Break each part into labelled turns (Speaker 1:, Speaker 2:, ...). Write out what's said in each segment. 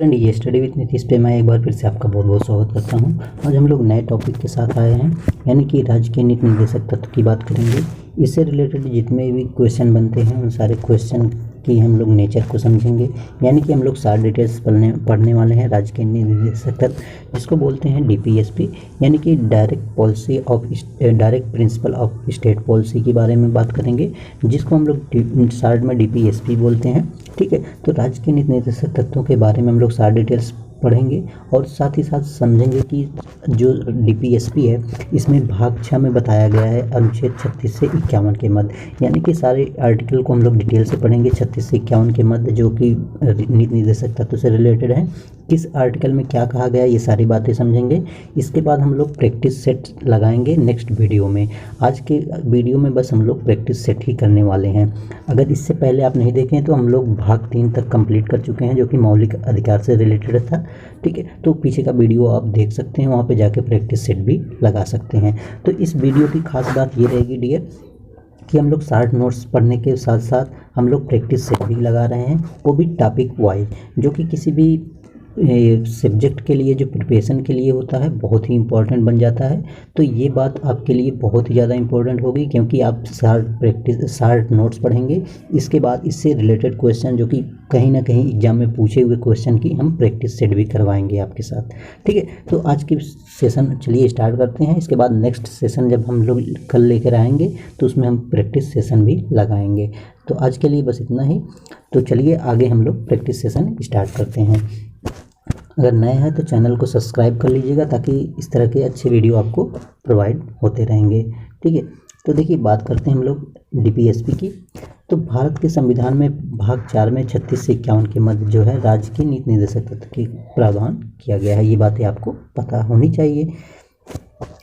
Speaker 1: Friend, ये study with Nitish पे मैं एक बार फिर से आपका बहुत बहुत स्वागत करता हूँ। आज हम लोग नए टॉपिक के साथ आए हैं, यानी कि राज्य के नीति निर्देशक तत्व की बात करेंगे। इससे रिलेटेड जितने भी क्वेश्चन बनते हैं उन सारे क्वेश्चन की हम लोग नेचर को समझेंगे, यानी कि हम लोग सारे डिटेल्स पढ़ने वाले हैं राज्य के नीति निर्देशक तत्व, जिसको बोलते हैं DPSP, यानी कि direct principle of state policy के बारे में बात करेंगे, जिसको हम लोग शॉर्ट में DPSP बोलते हैं। ठीक है, तो राज्य के नीति निर्देशक तत्वों के बारे में हम लोग सारे डिटेल्स पढ़ेंगे और साथ ही साथ समझेंगे कि जो DPSP है इसमें भाग 6 में बताया गया है अनुच्छेद 36 से 51 के मध्य, यानी कि सारे आर्टिकल को हम लोग डिटेल से पढ़ेंगे 36 से 51 के मध्य, जो कि नीति निर्देशक तत्व से रिलेटेड है। किस आर्टिकल में क्या कहा गया ये सारी बातें समझेंगे। इसके बाद हम लोग प्रैक्टिस सेट लगाएंगे नेक्स्ट वीडियो में। आज के वीडियो में बस हम लोग प्रैक्टिस सेट ही करने वाले हैं। अगर इससे पहले आप नहीं देखें तो हम लोग भाग 3 तक कंप्लीट कर चुके हैं, जो कि मौलिक अधिकार से रिलेटेड था। ठीक है, तो पीछे का वीडियो आप देख सकते हैं, वहाँ पे जाके प्रैक्टिस सेट भी लगा सकते हैं। तो इस वीडियो की खास बात ये रहेगी डियर कि हम लोग शॉर्ट नोट्स पढ़ने के साथ साथ हम लोग प्रैक्टिस सेट भी लगा रहे हैं, वो भी टॉपिक वाइज, जो कि किसी भी सब्जेक्ट के लिए जो प्रिपरेशन के लिए होता है बहुत ही इम्पोर्टेंट बन जाता है। तो ये बात आपके लिए बहुत ही ज़्यादा इम्पोर्टेंट होगी, क्योंकि आप शॉर्ट नोट्स पढ़ेंगे। इसके बाद इससे रिलेटेड क्वेश्चन जो कि कहीं ना कहीं एग्जाम में पूछे हुए क्वेश्चन की हम प्रैक्टिस सेट भी करवाएंगे आपके साथ। ठीक है, तो आज की सेशन चलिए स्टार्ट करते हैं। इसके बाद नेक्स्ट सेशन जब हम लोग कल लेकर आएंगे तो उसमें हम प्रैक्टिस सेशन भी लगाएंगे। तो आज के लिए बस इतना ही। तो चलिए आगे हम लोग प्रैक्टिस सेशन स्टार्ट करते हैं। अगर नए हैं तो चैनल को सब्सक्राइब कर लीजिएगा, ताकि इस तरह के अच्छे वीडियो आपको प्रोवाइड होते रहेंगे। ठीक है, तो देखिए बात करते हैं हम लोग DPSP की। तो भारत के संविधान में भाग 4 में 36 से 51 के मध्य जो है राज्य के नीति निर्देशक तत्व की प्रावधान किया गया है। ये बातें आपको पता होनी चाहिए।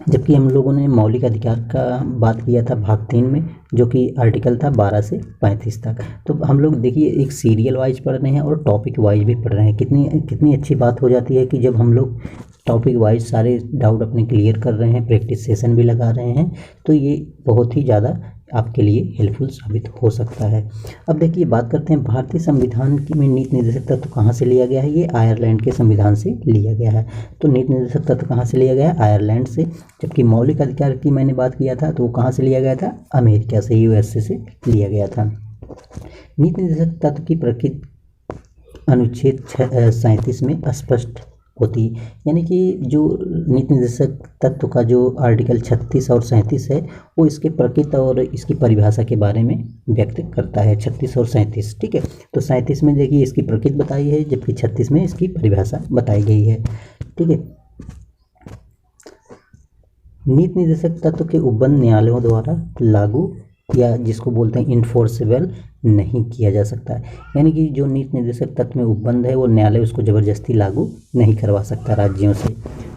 Speaker 1: जबकि हम लोगों ने मौलिक अधिकार का बात किया था भाग 3 में, जो कि आर्टिकल था 12 से 35 तक। तो हम लोग देखिए एक सीरियल वाइज पढ़ रहे हैं और टॉपिक वाइज भी पढ़ रहे हैं। कितनी अच्छी बात हो जाती है कि जब हम लोग टॉपिक वाइज सारे डाउट अपने क्लियर कर रहे हैं, प्रैक्टिस सेशन भी लगा रहे हैं, तो ये बहुत ही ज़्यादा आपके लिए हेल्पफुल साबित हो सकता है। अब देखिए बात करते हैं भारतीय संविधान की में नीति निर्देशक तत्व कहाँ से लिया गया है। ये आयरलैंड के संविधान से लिया गया है। तो नीति निर्देशक तत्व कहाँ से लिया गया है? आयरलैंड से। जबकि मौलिक अधिकार की मैंने बात किया था तो वो कहाँ से लिया गया था? अमेरिका से, USA से लिया गया था। नीति निर्देशक तत्व की प्रकृति अनुच्छेद 37 में स्पष्ट होती, यानी कि जो नीति निर्देशक तत्व का जो आर्टिकल 36 और 37 है वो इसके प्रकृति और इसकी परिभाषा के बारे में व्यक्त करता है। 36 और 37, ठीक है। तो 37 में देखिए इसकी प्रकृति बताई है, जबकि 36 में इसकी परिभाषा बताई गई है। ठीक है, नीति निर्देशक तत्व के उपबंध न्यायालयों द्वारा लागू या जिसको बोलते हैं इन्फोर्सेबल नहीं किया जा सकता है, यानी कि जो नीति निर्देशक तत्व में उपबंध है वो न्यायालय उसको ज़बरदस्ती लागू नहीं करवा सकता राज्यों से।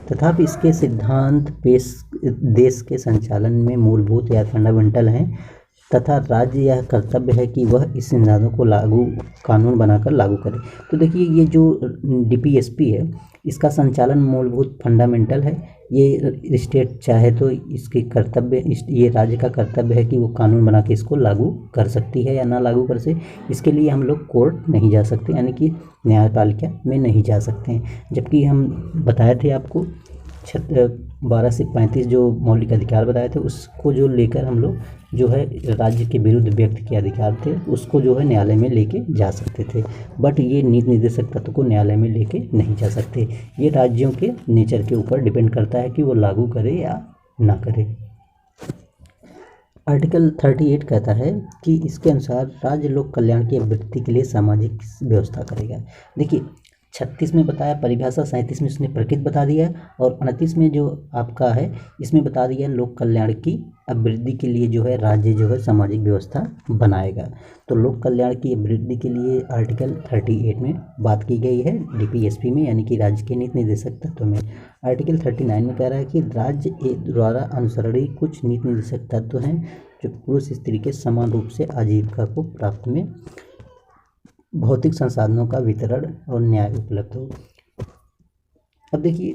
Speaker 1: तथापि इसके सिद्धांत देश के संचालन में मूलभूत या फंडामेंटल हैं, तथा राज्य यह कर्तव्य है कि वह इस सिद्धांतों को कानून बनाकर लागू करे। तो देखिए ये जो DPSP है इसका संचालन मूलभूत फंडामेंटल है। ये स्टेट चाहे तो इसकी कर्तव्य, ये राज्य का कर्तव्य है कि वो कानून बना के इसको लागू कर सकती है या ना लागू कर से। इसके लिए हम लोग कोर्ट नहीं जा सकते, यानी कि न्यायपालिका में नहीं जा सकते हैं। जबकि हम बताए थे आपको 12 से 35 जो मौलिक अधिकार बताए थे उसको जो लेकर हम लोग जो है राज्य के विरुद्ध व्यक्त के अधिकार थे उसको जो है न्यायालय में लेके जा सकते थे। बट ये नीति निर्देशक तत्व को न्यायालय में लेके नहीं जा सकते। ये राज्यों के नेचर के ऊपर डिपेंड करता है कि वो लागू करे या ना करे। आर्टिकल 38 कहता है कि इसके अनुसार राज्य लोक कल्याण की अभिवृद्धि के लिए सामाजिक व्यवस्था करेगा। देखिए 36 में बताया परिभाषा, 37 में उसने प्रकृति बता दिया और 29 में जो आपका है इसमें बता दिया लोक कल्याण की अभिवृद्धि के लिए जो है राज्य जो है सामाजिक व्यवस्था बनाएगा। तो लोक कल्याण की अभिवृद्धि के लिए आर्टिकल 38 में बात की गई है DPSP में, यानी कि राज्य के नीति निर्देशक तत्व में। आर्टिकल 39 में कह रहा है कि राज्य द्वारा अनुसरणीय कुछ नीति निर्देशक तत्व हैं जो पुरुष स्त्री के समान रूप से आजीविका को प्राप्त में भौतिक संसाधनों का वितरण और न्याय उपलब्ध हो। अब देखिए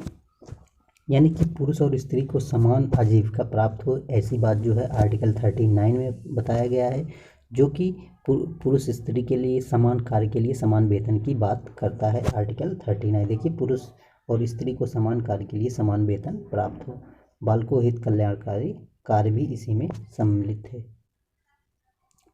Speaker 1: यानी कि पुरुष और स्त्री को समान आजीविका प्राप्त हो, ऐसी बात जो है आर्टिकल 39 में बताया गया है, जो कि पुरुष स्त्री के लिए समान कार्य के लिए समान वेतन की बात करता है। आर्टिकल 39 देखिए, पुरुष और स्त्री को समान कार्य के लिए समान वेतन प्राप्त हो। बालकों हित कल्याणकारी कार्य भी इसी में सम्मिलित है।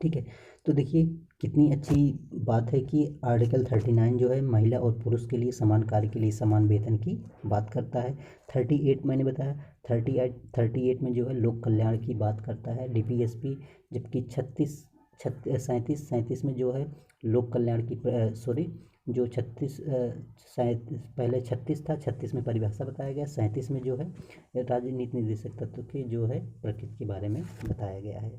Speaker 1: ठीक है, तो देखिए कितनी अच्छी बात है कि आर्टिकल 39 जो है महिला और पुरुष के लिए समान कार्य के लिए समान वेतन की बात करता है। 38 मैंने बताया, 38 में जो है लोक कल्याण की बात करता है DPSP, जबकि 37 में जो है लोक कल्याण की जो 36 था, 36 में परिभाषा बताया गया, 37 में जो है राज्य नीति निर्देशक तत्व के जो है प्रकृति के बारे में बताया गया है।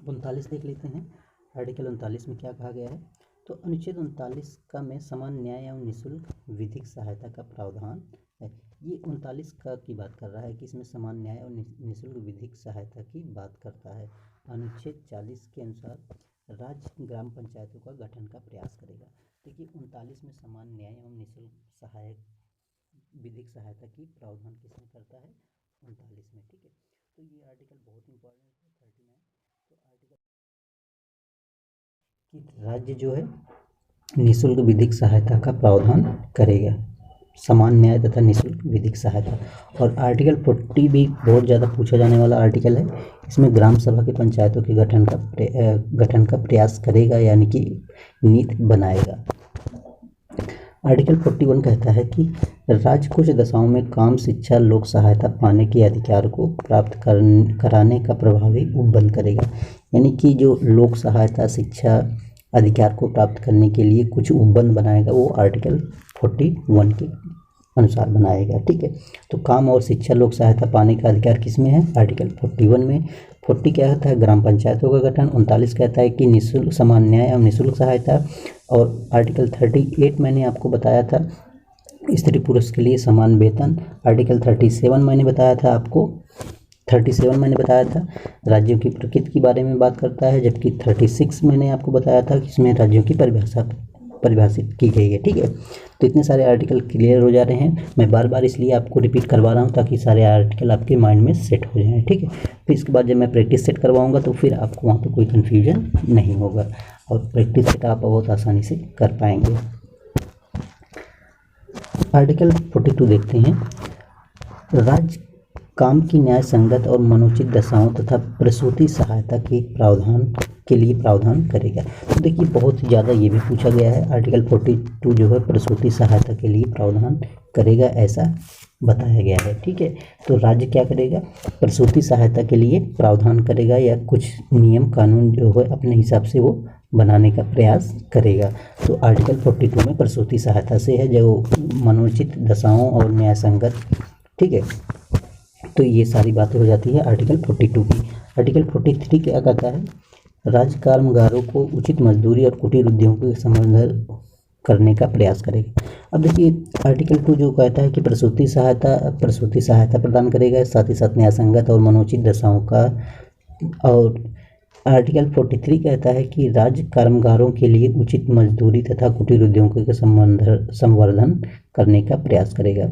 Speaker 1: 39 देख लेते हैं। आर्टिकल 39 में क्या कहा गया है, तो अनुच्छेद 39 का में समान न्याय एवं निःशुल्क विधिक सहायता का प्रावधान है। ये 39 का की बात कर रहा है कि इसमें समान न्याय और निःशुल्क विधिक सहायता की बात करता है। अनुच्छेद 40 के अनुसार राज्य ग्राम पंचायतों का गठन का प्रयास करेगा। देखिए 39 में समान न्याय एवं निःशुल्क सहायक विधिक सहायता की प्रावधान किसमें करता है, 39 में। ठीक है, तो ये आर्टिकल बहुत इंपॉर्टेंट है 39। तो आर्टिकल कि राज्य जो है निःशुल्क विधिक सहायता का प्रावधान करेगा, समान न्याय तथा निःशुल्क विधिक सहायता। और आर्टिकल 40 भी बहुत ज़्यादा पूछा जाने वाला आर्टिकल है। इसमें ग्राम सभा के पंचायतों के गठन का प्रयास करेगा, यानी कि नीति बनाएगा। आर्टिकल 41 कहता है कि राज्य कुछ दशाओं में काम, शिक्षा, लोक सहायता पाने के अधिकार को प्राप्त कराने का प्रभावी उपबंध करेगा, यानी कि जो लोक सहायता, शिक्षा अधिकार को प्राप्त करने के लिए कुछ उपबंध बनाएगा, वो आर्टिकल 41 के अनुसार बनाएगा। ठीक है, तो काम और शिक्षा, लोक सहायता पाने का अधिकार किस में है, आर्टिकल 41 में। 40 क्या कहता है, ग्राम पंचायतों का गठन। 39 कहता है कि निःशुल्क समान न्याय एवं निःशुल्क सहायता। और आर्टिकल 38 मैंने आपको बताया था स्त्री पुरुष के लिए समान वेतन। आर्टिकल 37 मैंने बताया था आपको, 37 मैंने बताया था राज्यों की प्रकृति के बारे में बात करता है, जबकि 36 मैंने आपको बताया था कि इसमें राज्यों की परिभाषित की गई है। ठीक है, तो इतने सारे आर्टिकल क्लियर हो जा रहे हैं। मैं बार बार इसलिए आपको रिपीट करवा रहा हूँ ताकि सारे आर्टिकल आपके माइंड में सेट हो जाएं। ठीक है, फिर इसके बाद जब मैं प्रैक्टिस सेट करवाऊँगा तो फिर आपको वहाँ पे कोई कन्फ्यूजन नहीं होगा और प्रैक्टिस सेट आप बहुत आसानी से कर पाएंगे। आर्टिकल 42 देखते हैं। राज्य काम की न्याय संगत और मनोचित दशाओं तथा प्रसूति सहायता के लिए प्रावधान करेगा। तो देखिए बहुत ज़्यादा ये भी पूछा गया है। आर्टिकल 42 जो है प्रसूति सहायता के लिए प्रावधान करेगा, ऐसा बताया गया है। ठीक है, तो राज्य क्या करेगा, प्रसूति सहायता के लिए प्रावधान करेगा या कुछ नियम कानून जो है अपने हिसाब से वो बनाने का प्रयास करेगा। तो आर्टिकल 42 में प्रसूति सहायता से है जो मनोचित दशाओं और न्याय संगत। ठीक है, तो ये सारी बातें हो जाती है आर्टिकल 42 की। आर्टिकल 43 क्या कहता है, राज्य कामगारों को उचित मजदूरी और कुटीर उद्योगों के संवर्धन करने का प्रयास करेगा। अब देखिए आर्टिकल 2 जो कहता है कि प्रसूति सहायता प्रदान करेगा, साथ ही साथ न्याय संगत और मनोचित दशाओं का। और आर्टिकल 43 कहता है कि राज्य कामगारों के लिए उचित मजदूरी तथा कुटीर उद्योगों के संवर्धन करने का प्रयास करेगा,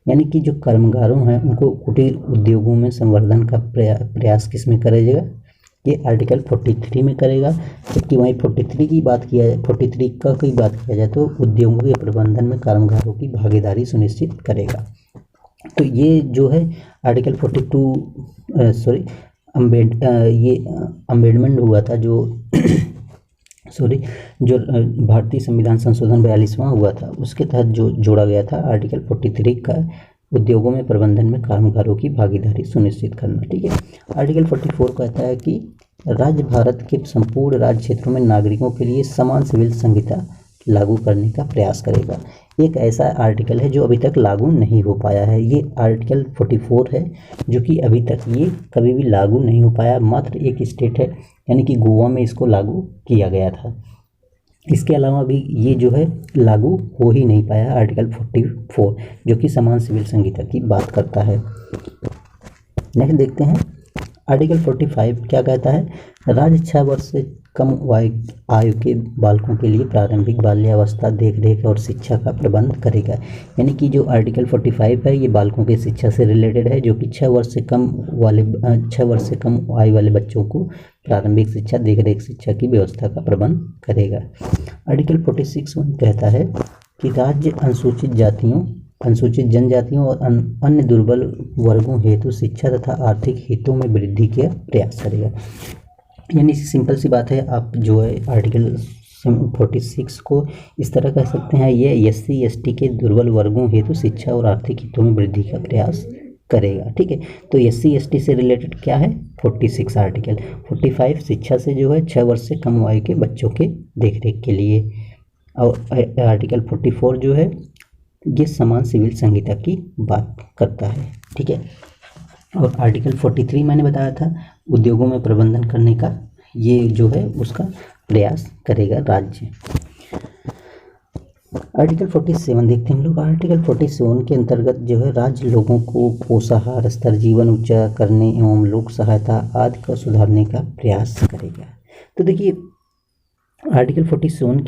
Speaker 1: यानी कि जो कामगारों हैं उनको कुटीर उद्योगों में संवर्धन का प्रयास किस में करेगा, ये आर्टिकल 43 में करेगा। जबकि वहीं 43 की बात किया जाए, 43 का कोई बात किया जाए तो उद्योगों के प्रबंधन में कामगारों की भागीदारी सुनिश्चित करेगा। तो ये जो है आर्टिकल 42 अमेंडमेंट हुआ था जो जो भारतीय संविधान संशोधन 42वां हुआ था, उसके तहत जो जोड़ा गया था आर्टिकल 43 का, उद्योगों में प्रबंधन में कामगारों की भागीदारी सुनिश्चित करना। ठीक है, आर्टिकल 44 कहता है कि राज्य भारत के संपूर्ण राज्य क्षेत्रों में नागरिकों के लिए समान सिविल संहिता लागू करने का प्रयास करेगा। एक ऐसा आर्टिकल है जो अभी तक लागू नहीं हो पाया है, ये आर्टिकल 44 है जो कि अभी तक ये कभी भी लागू नहीं हो पाया। मात्र एक स्टेट है यानी कि गोवा में इसको लागू किया गया था, इसके अलावा भी ये जो है लागू हो ही नहीं पाया आर्टिकल 44 जो कि समान सिविल संहिता की बात करता है। नेक्स्ट देखते हैं आर्टिकल 45 क्या कहता है? राज्य 6 वर्ष से कम आयु के बालकों के लिए प्रारंभिक बाल्यावस्था देखरेख और शिक्षा का प्रबंध करेगा। यानी कि जो आर्टिकल 45 है ये बालकों की शिक्षा से रिलेटेड है, जो कि 6 वर्ष से कम आयु वाले बच्चों को प्रारंभिक शिक्षा देखरेख शिक्षा की व्यवस्था का प्रबंध करेगा। आर्टिकल 46 कहता है कि राज्य अनुसूचित जातियों, अनुसूचित जनजातियों और अन्य दुर्बल वर्गों हेतु शिक्षा तथा आर्थिक हितों में वृद्धि का प्रयास करेगा। यानी सिंपल सी बात है, आप जो है आर्टिकल 46 को इस तरह कह सकते हैं, ये SC ST के दुर्बल वर्गों हेतु शिक्षा और आर्थिक हितों में वृद्धि का प्रयास करेगा। ठीक है, तो SC ST से रिलेटेड क्या है? 46 आर्टिकल। 45 शिक्षा से जो है 6 वर्ष से कम आयु के बच्चों के देखरेख के लिए, और आर्टिकल 44 जो है ये समान सिविल संहिता की बात करता है। ठीक है, और आर्टिकल 43 मैंने बताया था उद्योगों में प्रबंधन करने का, ये जो है उसका प्रयास करेगा राज्य। आर्टिकल 47 देखते हैं हम लोग। आर्टिकल 47 के अंतर्गत जो है राज्य लोगों को पोषाहार स्तर, जीवन ऊंचा करने एवं लोक सहायता आदि को सुधारने का प्रयास करेगा। तो देखिए आर्टिकल 47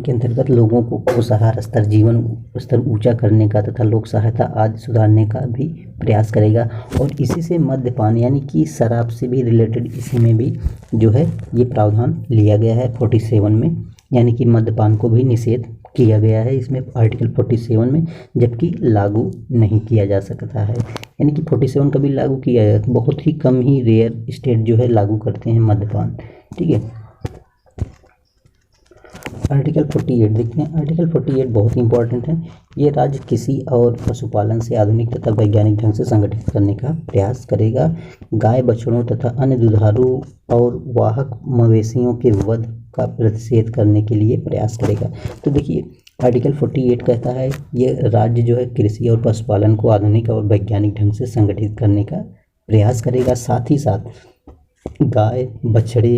Speaker 1: के अंतर्गत लोगों को पोषाहार स्तर, जीवन स्तर ऊंचा करने का तथा लोक सहायता आदि सुधारने का भी प्रयास करेगा। और इसी से मद्यपान यानी कि शराब से भी रिलेटेड इसी में भी जो है ये प्रावधान लिया गया है 47 में, यानी कि मद्यपान को भी निषेध किया गया है इसमें आर्टिकल 47 में, जबकि लागू नहीं किया जा सकता है। यानी कि 47 कभी लागू किया जाए, बहुत ही कम ही रेयर स्टेट जो है लागू करते हैं मद्यपान। ठीक है, आर्टिकल 48 देखते हैं। आर्टिकल 48 बहुत ही इंपॉर्टेंट है। ये राज्य कृषि और पशुपालन से आधुनिक तथा वैज्ञानिक ढंग से संगठित करने का प्रयास करेगा। गाय बछड़ों तथा अन्य दुधारू और वाहक मवेशियों के वध का प्रतिषेध करने के लिए प्रयास करेगा। तो देखिए आर्टिकल 48 कहता है ये राज्य जो है कृषि और पशुपालन को आधुनिक और वैज्ञानिक ढंग से संगठित करने का प्रयास करेगा। साथ ही साथ गाय बछड़े,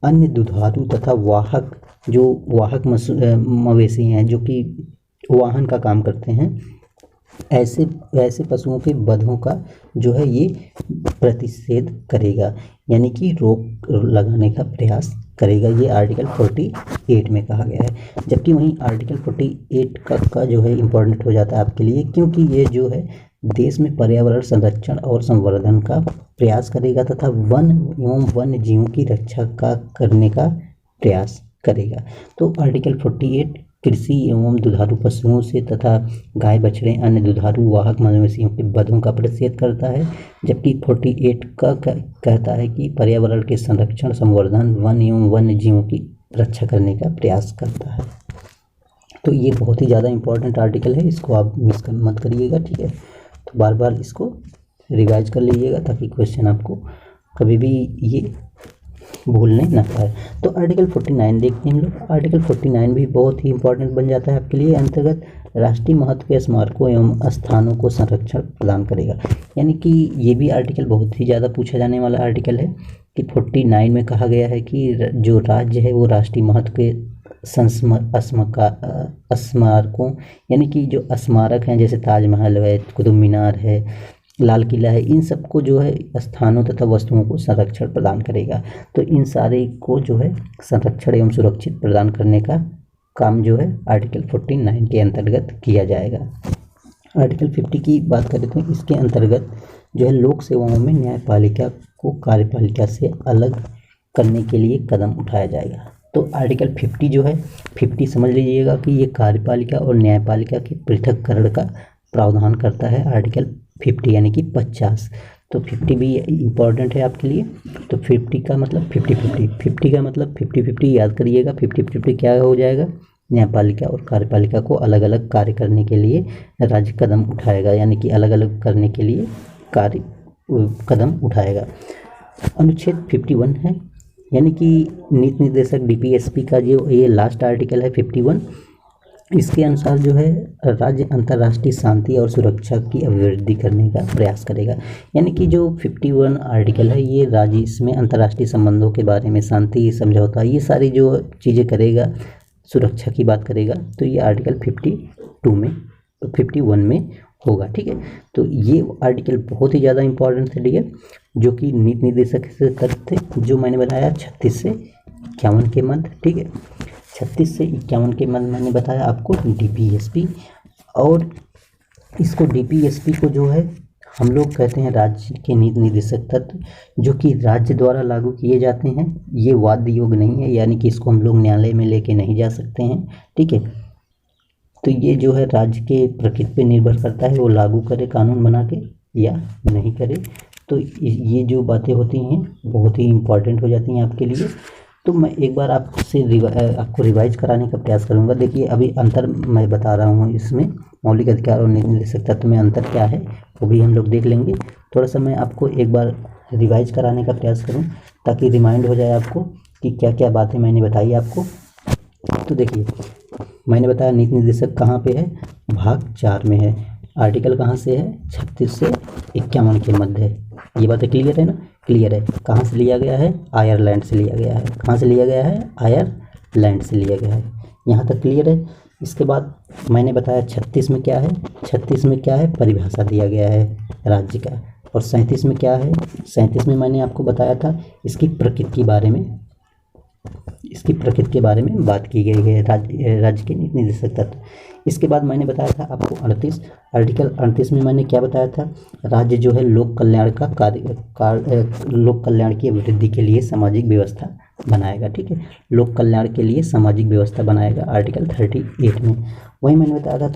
Speaker 1: अन्य दुधारू तथा वाहक मवेशी हैं जो कि वाहन का काम करते हैं, ऐसे पशुओं के वधों का जो है ये प्रतिषेध करेगा, यानी कि रोक लगाने का प्रयास करेगा। ये आर्टिकल 48 में कहा गया है। जबकि वहीं आर्टिकल 48 का जो है इम्पोर्टेंट हो जाता है आपके लिए, क्योंकि ये जो है देश में पर्यावरण संरक्षण और संवर्धन का प्रयास करेगा तथा वन एवं वन्य जीवों की रक्षा करने का प्रयास करेगा। तो आर्टिकल 48 कृषि एवं दुधारू पशुओं से तथा गाय बछड़े अन्य दुधारू वाहक मवेशियों के वधों का प्रतिषेध करता है, जबकि 48 का कहता है कि पर्यावरण के संरक्षण, संवर्धन, वन एवं वन्य जीवों की रक्षा करने का प्रयास करता है। तो ये बहुत ही ज़्यादा इंपॉर्टेंट आर्टिकल है, इसको आप मिस मत करिएगा। ठीक है, तो बार बार इसको रिवाइज कर लीजिएगा ताकि क्वेश्चन आपको कभी भी ये भूलने ना पाए। तो आर्टिकल 49 देखते हैं हम लोग। आर्टिकल 49 भी बहुत ही इंपॉर्टेंट बन जाता है आपके लिए। अंतर्गत राष्ट्रीय महत्व के स्मारकों एवं स्थानों को संरक्षण प्रदान करेगा। यानी कि ये भी आर्टिकल बहुत ही ज़्यादा पूछा जाने वाला आर्टिकल है कि 49 में कहा गया है कि जो राज्य है वो राष्ट्रीय महत्व के स्मारकों, यानी कि जो स्मारक हैं जैसे ताजमहल है, कुतुब मीनार है, लाल किला है, इन सबको जो है स्थानों तथा वस्तुओं को संरक्षण प्रदान करेगा। तो इन सारे को जो है संरक्षण एवं सुरक्षित प्रदान करने का काम जो है आर्टिकल 49 के अंतर्गत किया जाएगा। आर्टिकल 50 की बात करें तो इसके अंतर्गत जो है लोक सेवाओं में न्यायपालिका को कार्यपालिका से अलग करने के लिए कदम उठाया जाएगा। तो आर्टिकल 50 जो है 50 समझ लीजिएगा कि ये कार्यपालिका और न्यायपालिका के पृथक्करण का प्रावधान करता है। आर्टिकल 50 यानी कि 50। तो 50 भी इम्पॉर्टेंट है आपके लिए। तो 50 का मतलब 50 का मतलब 50 याद करिएगा। 50 क्या हो जाएगा? न्यायपालिका और कार्यपालिका को अलग अलग कार्य करने के लिए राज्य कदम उठाएगा, यानी कि अलग अलग करने के लिए कार्य कदम उठाएगा। अनुच्छेद 51 है, यानी कि नीति निर्देशक DPSP का जो ये लास्ट आर्टिकल है 51, इसके अनुसार जो है राज्य अंतर्राष्ट्रीय शांति और सुरक्षा की अभिवृद्धि करने का प्रयास करेगा। यानी कि जो 51 आर्टिकल है ये राज्य इसमें अंतर्राष्ट्रीय संबंधों के बारे में, शांति समझौता, ये सारी जो चीज़ें करेगा, सुरक्षा की बात करेगा, तो ये आर्टिकल 51 में होगा। ठीक है, तो ये आर्टिकल बहुत ही ज़्यादा इंपॉर्टेंट है। ठीक है, जो कि नीति निर्देशक से तथ्य थे जो मैंने बताया 36 से 51 के मध्य, ठीक है। 36 से 51 के मध्य मैंने बताया आपको डीपीएसपी, और इसको डीपीएसपी को जो है हम लोग कहते हैं राज्य के नीति निर्देशक तत्व जो कि राज्य द्वारा लागू किए जाते हैं। ये वाद योग नहीं है, यानी कि इसको हम लोग न्यायालय में लेके नहीं जा सकते हैं, ठीक है। तो ये जो है राज्य के प्रकृति पे निर्भर करता है, वो लागू करे कानून बना के या नहीं करे। तो ये जो बातें होती हैं बहुत ही इम्पॉर्टेंट हो जाती हैं आपके लिए। तो मैं एक बार आपको रिवाइज कराने का प्रयास करूंगा। देखिए अभी अंतर मैं बता रहा हूँ, इसमें मौलिक अधिकार और नीति निर्देशक तत्व में अंतर क्या है वो भी हम लोग देख लेंगे। थोड़ा सा मैं आपको एक बार रिवाइज कराने का प्रयास करूँ ताकि रिमाइंड हो जाए आपको कि क्या क्या बातें मैंने बताई आपको। तो देखिए मैंने बताया नीति निर्देशक कहाँ पे है, भाग 4 में है। आर्टिकल कहाँ से है, 36 से 51 के मध्य है। ये बातें क्लियर है ना, क्लियर है। कहाँ से लिया गया है, आयरलैंड से लिया गया है। कहाँ से लिया गया है, आयरलैंड से लिया गया है। यहाँ तक क्लियर है। इसके बाद मैंने बताया 36 में क्या है, 36 में क्या है, परिभाषा दिया गया है राज्य का। और 37 में क्या है, 37 में मैंने आपको बताया था इसकी प्रकृति के बारे में, इसकी प्रकृति के बारे में बात की गई है, राज्य के नीति निर्देशक तत्व। इसके बाद मैंने बताया था आपको 38, आर्टिकल 38 में मैंने क्या बताया था, राज्य जो है लोक कल्याण का लोक कल्याण की वृद्धि के लिए सामाजिक व्यवस्था बनाएगा, ठीक है। लोक कल्याण के लिए सामाजिक व्यवस्था बनाएगा, आर्टिकल 38 में। वही मैंने बताया था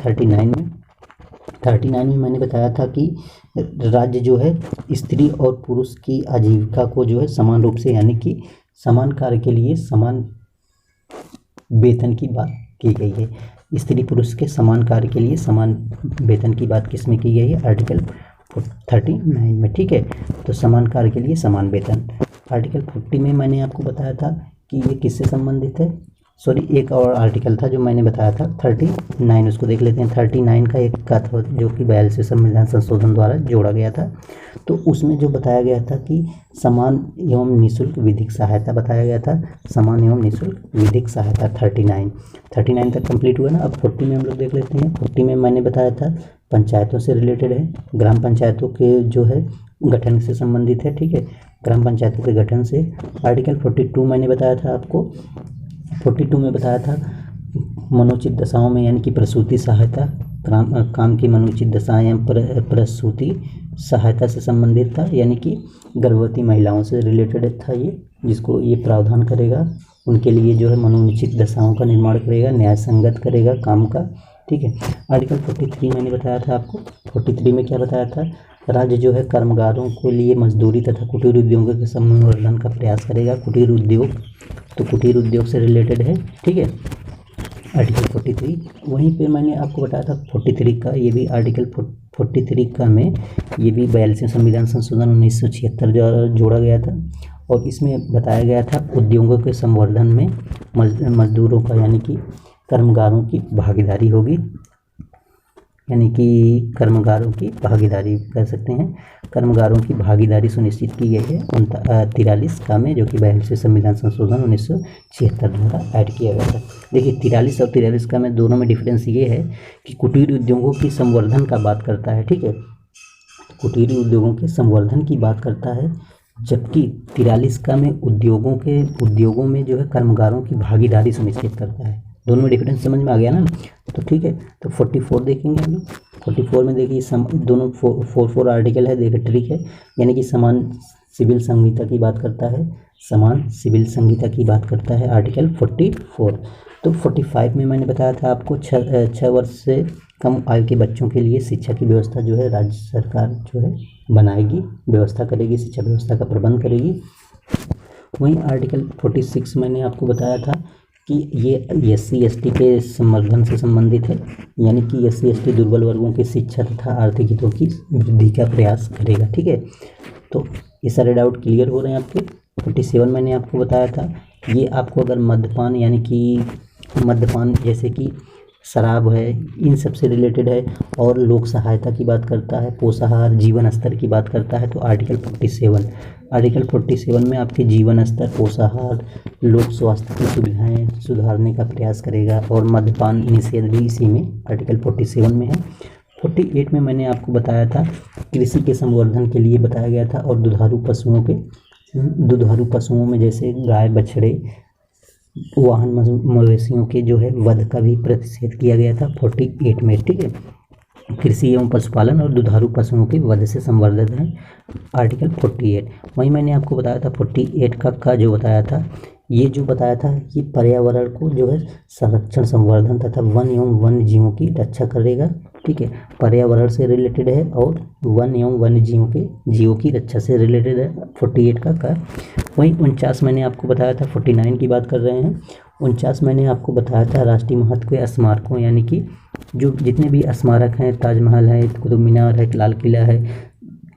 Speaker 1: 39 में मैंने बताया था कि राज्य जो है स्त्री और पुरुष की आजीविका को जो है समान रूप से, यानी कि समान कार्य के लिए समान वेतन की बात की गई है। स्त्री पुरुष के समान कार्य के लिए समान वेतन की बात किसमें की गई है, आर्टिकल 39 में, ठीक है। तो समान कार्य के लिए समान वेतन। आर्टिकल 40 में मैंने आपको बताया था कि ये किससे संबंधित है, सॉरी एक और आर्टिकल था जो मैंने बताया था 39, उसको देख लेते हैं। 39 का एक का था जो कि 42वें संविधान संशोधन द्वारा जोड़ा गया था। तो उसमें जो बताया गया था कि समान एवं निःशुल्क विधिक सहायता बताया गया था, समान एवं निःशुल्क विधिक सहायता 39 तक कंप्लीट हुआ ना। अब 40 में हम लोग देख लेते हैं। 40 में मैंने बताया था पंचायतों से रिलेटेड है, ग्राम पंचायतों के जो है गठन से संबंधित है, ठीक है, ग्राम पंचायतों के गठन से। आर्टिकल 42 मैंने बताया था आपको, 42 में बताया था मनोचित दशाओं में, यानी कि प्रसूति सहायता, काम की मनोचित दशाएं एवं प्रसूति सहायता से संबंधित था, यानी कि गर्भवती महिलाओं से रिलेटेड था ये, जिसको ये प्रावधान करेगा, उनके लिए जो है मनोचित दशाओं का निर्माण करेगा, न्याय संगत करेगा काम का, ठीक है। आर्टिकल 43 मैंने बताया था आपको। 43 में क्या बताया था, राज्य जो है कर्मगारों के लिए मजदूरी तथा कुटीर उद्योगों के संवर्धन का प्रयास करेगा। कुटीर उद्योग, तो कुटीर उद्योग से रिलेटेड है, ठीक है, आर्टिकल 43। वहीं पे मैंने आपको बताया था 43 का, ये भी आर्टिकल 43 का में ये भी 42वें संविधान संशोधन 1976 द्वारा जोड़ा गया था। और इसमें बताया गया था उद्योगों के संवर्धन में मजदूरों का, यानी कि कर्मगारों की भागीदारी होगी, यानी कि कर्मगारों की भागीदारी कह सकते हैं, कर्मगारों की भागीदारी सुनिश्चित की गई है 43 का में, जो कि 42वें संविधान संशोधन 1976 द्वारा ऐड किया गया था। देखिए 43 और 43 का में दोनों में डिफरेंस ये है कि कुटीर उद्योगों की संवर्धन का बात करता है, ठीक है, कुटीर उद्योगों के संवर्धन की बात करता है, जबकि 43 का में उद्योगों में जो है कर्मगारों की भागीदारी सुनिश्चित करता है। दोनों में डिफरेंस समझ में आ गया ना, तो ठीक है। तो 44 देखेंगे हम लोग। 44 में देखिए दोनों 4 आर्टिकल है, देखिए ट्रिक है, यानी कि समान सिविल संहिता की बात करता है, समान सिविल संहिता की बात करता है आर्टिकल 44। तो 45 में मैंने बताया था आपको 6 वर्ष से कम आयु के बच्चों के लिए शिक्षा की व्यवस्था जो है राज्य सरकार जो है बनाएगी, व्यवस्था करेगी, शिक्षा व्यवस्था का प्रबंध करेगी। वहीं आर्टिकल 46 मैंने आपको बताया था कि ये SC/ST के संवर्धन से संबंधित है, यानी कि SC/ST दुर्बल वर्गों की शिक्षा तथा आर्थिक हितों की वृद्धि का प्रयास करेगा, ठीक है। तो ये सारे डाउट क्लियर हो रहे हैं आपके। 47 मैंने आपको बताया था, ये आपको अगर मद्यपान, यानी कि मद्यपान जैसे कि शराब है, इन सब से रिलेटेड है, और लोक सहायता की बात करता है, पोषाहार, जीवन स्तर की बात करता है, तो आर्टिकल 47 में आपके जीवन स्तर, पोषाहार, लोक स्वास्थ्य की सुविधाएं सुधारने का प्रयास करेगा, और मद्यपान निषेध भी इसी में आर्टिकल 47 में है। 48 में मैंने आपको बताया था कृषि के संवर्धन के लिए बताया गया था, और दुधारू पशुओं में जैसे गाय, बछड़े, वाहन, मवेशियों के जो है वध का भी प्रतिषेध किया गया था 48 में। ठीक है, कृषि एवं पशुपालन और दुधारू पशुओं के वध से संवर्धित है आर्टिकल 48। वहीं मैंने आपको बताया था 48 का जो बताया था, ये जो बताया था ये पर्यावरण को जो है संरक्षण, संवर्धन तथा वन एवं वन्य जीवों की रक्षा करेगा। ठीक है, पर्यावरण से रिलेटेड है और वन एवं वन्य जीवों की रक्षा से रिलेटेड है 48 का। वहीं 49 मैंने आपको बताया था, 49 की बात कर रहे हैं। 49 मैंने आपको बताया था राष्ट्रीय महत्व के स्मारकों, यानी कि जो जितने भी स्मारक हैं, ताजमहल है, कुतुब मीनार है, लाल किला है,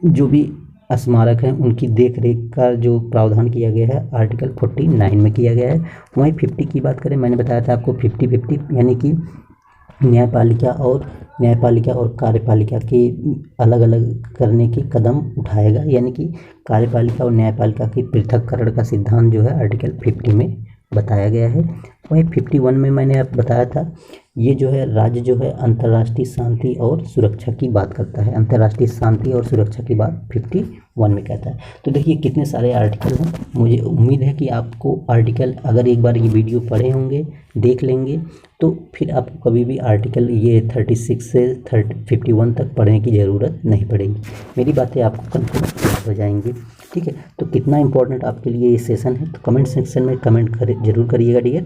Speaker 1: जो भी स्मारक हैं उनकी देख रेख का जो प्रावधान किया गया है आर्टिकल 49 में किया गया है। वहीं 50 की बात करें, मैंने बताया था आपको 50-50, यानी कि न्यायपालिका और कार्यपालिका के अलग अलग करने के कदम उठाएगा, यानी कि कार्यपालिका और न्यायपालिका के पृथककरण का सिद्धांत जो है आर्टिकल 50 में बताया गया है। वहीं 51 में मैंने आप बताया था, ये जो है राज्य जो है अंतर्राष्ट्रीय शांति और सुरक्षा की बात करता है, अंतर्राष्ट्रीय शांति और सुरक्षा की बात 51 में कहता है। तो देखिए कितने सारे आर्टिकल हैं। मुझे उम्मीद है कि आपको आर्टिकल, अगर एक बार ये वीडियो पढ़े होंगे, देख लेंगे, तो फिर आपको कभी भी आर्टिकल ये 36 से 51 तक पढ़ने की ज़रूरत नहीं पड़ेगी। मेरी बातें आपको कन्फर्म हो जाएंगी। ठीक है, तो कितना इंपॉर्टेंट आपके लिए ये सेशन है, तो कमेंट सेक्शन में कमेंट जरूर करिएगा डियर।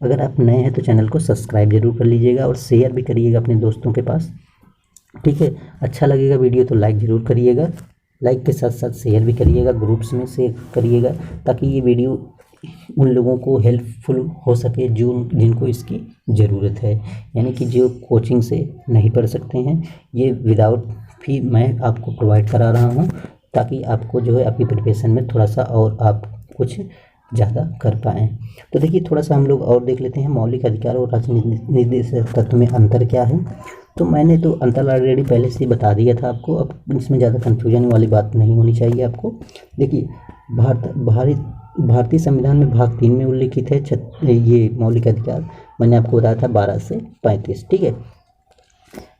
Speaker 1: अगर आप नए हैं तो चैनल को सब्सक्राइब जरूर कर लीजिएगा और शेयर भी करिएगा अपने दोस्तों के पास। ठीक है, अच्छा लगेगा वीडियो तो लाइक ज़रूर करिएगा, लाइक के साथ साथ शेयर भी करिएगा, ग्रुप्स में शेयर करिएगा, ताकि ये वीडियो उन लोगों को हेल्पफुल हो सके जिनको इसकी ज़रूरत है, यानी कि जो कोचिंग से नहीं पढ़ सकते हैं। ये विदाउट फी मैं आपको प्रोवाइड करा रहा हूँ, ताकि आपको जो है आपकी प्रिपरेशन में थोड़ा सा और आप कुछ ज़्यादा कर पाएँ। तो देखिए थोड़ा सा हम लोग और देख लेते हैं, मौलिक अधिकार और राजनीतिक तत्व में अंतर क्या है। तो मैंने तो अंतर ऑलरेडी पहले से बता दिया था आपको, अब इसमें ज़्यादा कन्फ्यूजन वाली बात नहीं होनी चाहिए आपको। देखिए भारतीय संविधान में भाग 3 में उल्लिखित है ये मौलिक अधिकार, मैंने आपको बताया था 12 से 35। ठीक है,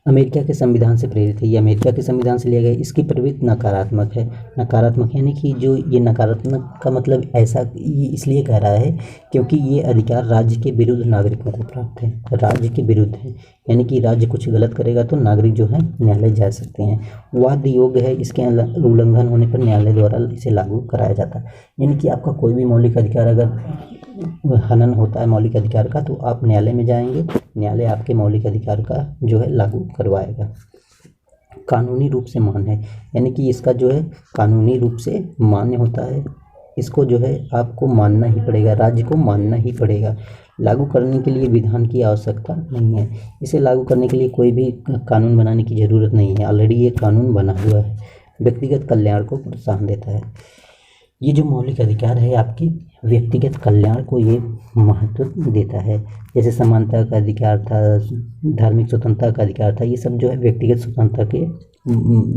Speaker 1: अमेरिका के संविधान से प्रेरित है, ये अमेरिका के संविधान से लिया गया है। इसकी प्रवृत्ति नकारात्मक है, नकारात्मक यानी कि जो ये नकारात्मक का मतलब ऐसा ये इसलिए कह रहा है क्योंकि ये अधिकार राज्य के विरुद्ध नागरिकों को प्राप्त है, राज्य के विरुद्ध है, यानी कि राज्य कुछ गलत करेगा तो नागरिक जो है न्यायालय जा सकते हैं। वाद योग्य है, इसके उल्लंघन होने पर न्यायालय द्वारा इसे लागू कराया जाता है, यानी कि आपका कोई भी मौलिक अधिकार अगर हनन होता है मौलिक अधिकार का, तो आप न्यायालय में जाएंगे, न्यायालय आपके मौलिक अधिकार का जो है लागू करवाएगा। कानूनी रूप से मान्य है, यानी कि इसका जो है कानूनी रूप से मान्य होता है, इसको जो है आपको मानना ही पड़ेगा, राज्य को मानना ही पड़ेगा। लागू करने के लिए विधान की आवश्यकता नहीं है, इसे लागू करने के लिए कोई भी कानून बनाने की ज़रूरत नहीं है, ऑलरेडी ये कानून बना हुआ है। व्यक्तिगत कल्याण को प्रोत्साहन देता है, ये जो मौलिक अधिकार है आपकी व्यक्तिगत कल्याण को ये महत्व देता है। जैसे समानता का अधिकार था, धार्मिक स्वतंत्रता का अधिकार था, ये सब जो है व्यक्तिगत स्वतंत्रता के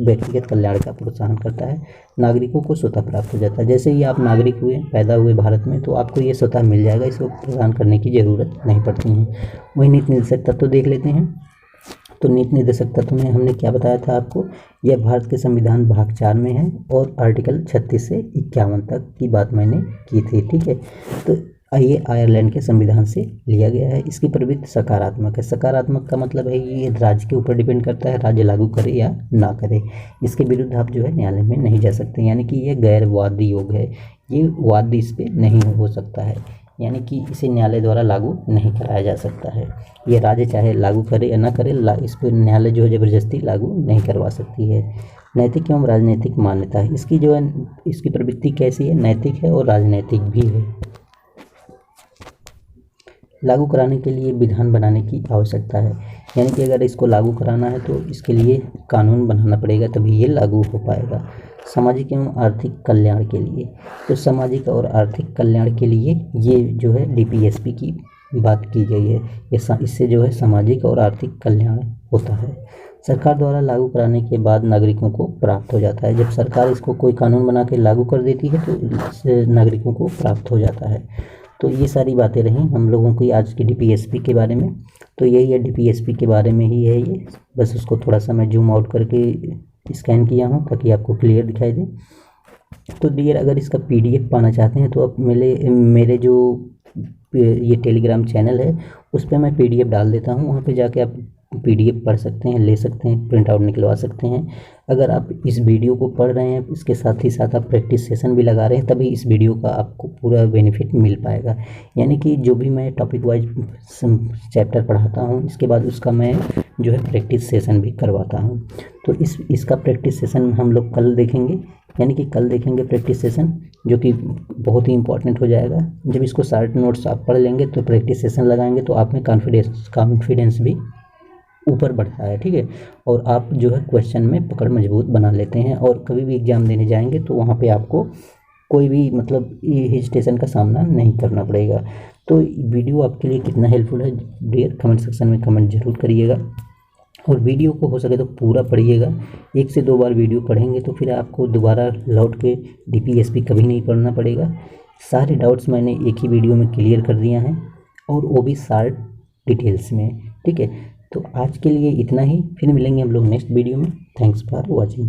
Speaker 1: व्यक्तिगत कल्याण का प्रोत्साहन करता है। नागरिकों को स्वतः प्राप्त हो जाता है, जैसे ही आप नागरिक हुए, पैदा हुए भारत में, तो आपको ये स्वतः मिल जाएगा, इसको प्रदान करने की ज़रूरत नहीं पड़ती है। वही नीति निर्देशक तत्व देख लेते हैं। तो नीति निर्देशक तत्व में हमने क्या बताया था आपको, यह भारत के संविधान भाग 4 में है और आर्टिकल 36 से 51 तक की बात मैंने की थी। ठीक है, तो ये आयरलैंड के संविधान से लिया गया है। इसकी प्रवृत्ति सकारात्मक है, सकारात्मक का मतलब है ये राज्य के ऊपर डिपेंड करता है, राज्य लागू करे या ना करे, इसके विरुद्ध आप जो है न्यायालय में नहीं जा सकते, यानी कि ये गैर वाद योग्य है, ये वाद इस पर नहीं हो सकता है, यानी कि इसे न्यायालय द्वारा लागू नहीं कराया जा सकता है। ये राज्य चाहे लागू करे या ना करे, इस पर न्यायालय जो है ज़बरदस्ती लागू नहीं करवा सकती है। नैतिक एवं राजनीतिक मान्यता है, इसकी जो है इसकी प्रवृत्ति कैसी है, नैतिक है और राजनैतिक भी है। लागू कराने के लिए विधान बनाने की आवश्यकता है, यानी कि अगर इसको लागू कराना है तो इसके लिए कानून बनाना पड़ेगा, तभी ये लागू हो पाएगा। सामाजिक एवं आर्थिक कल्याण के लिए, तो सामाजिक और आर्थिक कल्याण के लिए ये जो है DPSP की बात की गई है, इससे जो है सामाजिक और आर्थिक कल्याण होता है। सरकार द्वारा लागू कराने के बाद नागरिकों को प्राप्त हो जाता है, जब सरकार इसको कोई कानून बना के लागू कर देती है तो इससे नागरिकों को प्राप्त हो जाता है। तो ये सारी बातें रहीं हम लोगों की आज की DPSP के बारे में। तो यही है, डीपीएसपी के बारे में ही है ये। बस उसको थोड़ा सा मैं जूम आउट करके स्कैन किया हूँ ताकि आपको क्लियर दिखाई दे। तो डियर, अगर इसका पीडीएफ पाना चाहते हैं तो आप मेरे जो ये टेलीग्राम चैनल है उस पर मैं पीडीएफ डाल देता हूँ, वहाँ पे जाके आप पीडीएफ पढ़ सकते हैं, ले सकते हैं, प्रिंट आउट निकलवा सकते हैं। अगर आप इस वीडियो को पढ़ रहे हैं, इसके साथ ही साथ आप प्रैक्टिस सेशन भी लगा रहे हैं, तभी इस वीडियो का आपको पूरा बेनिफिट मिल पाएगा। यानी कि जो भी मैं टॉपिक वाइज चैप्टर पढ़ाता हूँ, इसके बाद उसका मैं जो है प्रैक्टिस सेशन भी करवाता हूँ। तो इसका प्रैक्टिस सेशन हम लोग कल देखेंगे, यानी कि कल देखेंगे प्रैक्टिस सेशन, जो कि बहुत ही इंपॉर्टेंट हो जाएगा। जब इसको शॉर्ट नोट्स आप पढ़ लेंगे तो प्रैक्टिस सेशन लगाएंगे तो आप में कॉन्फिडेंस भी ऊपर बढ़ता है, ठीक है। और आप जो है क्वेश्चन में पकड़ मजबूत बना लेते हैं, और कभी भी एग्जाम देने जाएंगे तो वहाँ पे आपको कोई भी मतलब हेजिटेशन का सामना नहीं करना पड़ेगा। तो वीडियो आपके लिए कितना हेल्पफुल है डियर, कमेंट सेक्शन में कमेंट जरूर करिएगा। और वीडियो को हो सके तो पूरा पढ़िएगा। 1 से 2 बार वीडियो पढ़ेंगे तो फिर आपको दोबारा लौट के डीपीएसपी कभी नहीं पढ़ना पड़ेगा। सारे डाउट्स मैंने एक ही वीडियो में क्लियर कर दिया है, और वो भी शार्ट डिटेल्स में, ठीक है। तो आज के लिए इतना ही, फिर मिलेंगे हम लोग नेक्स्ट वीडियो में। Thanks for watching.